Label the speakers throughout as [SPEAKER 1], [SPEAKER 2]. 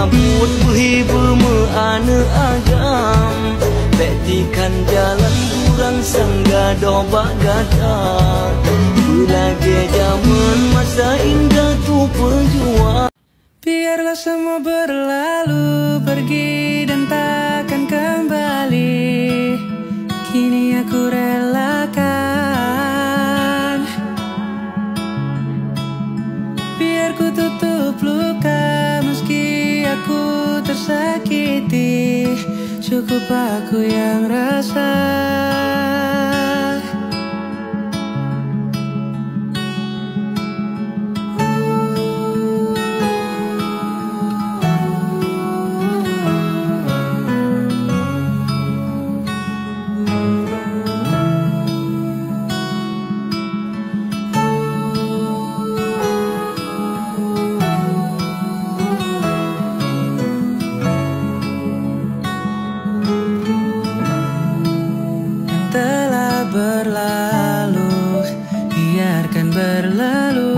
[SPEAKER 1] nyabut berhibur meana agam Betikan jalan kurang sangga dobak gata Belage zaman masa indah tu perjuang.
[SPEAKER 2] Biarlah semua berlalu, pergi dan takkan kembali. Kini aku relakan. Biar ku tutup luka, meski aku tersakiti. Cukup aku yang rasa. Berlalu, biarkan berlalu.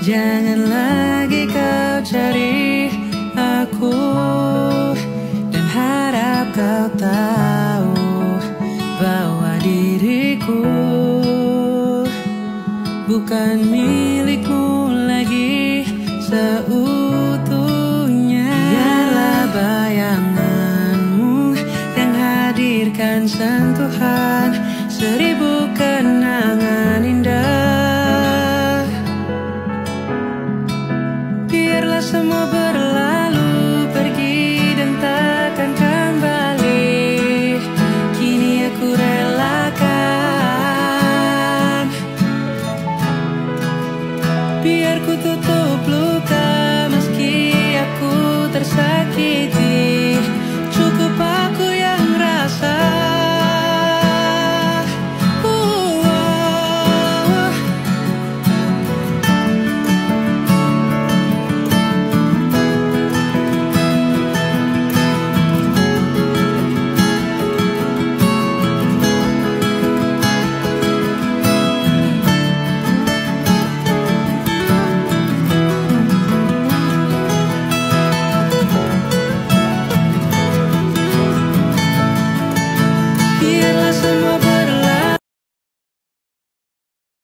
[SPEAKER 2] Jangan lagi kau cari aku, dan harap kau tahu bahwa diriku bukan milikmu lagi seutuhnya. Biarlah bayanganmu yang hadirkan sentuhan seribu kenangan indah. Biarlah semua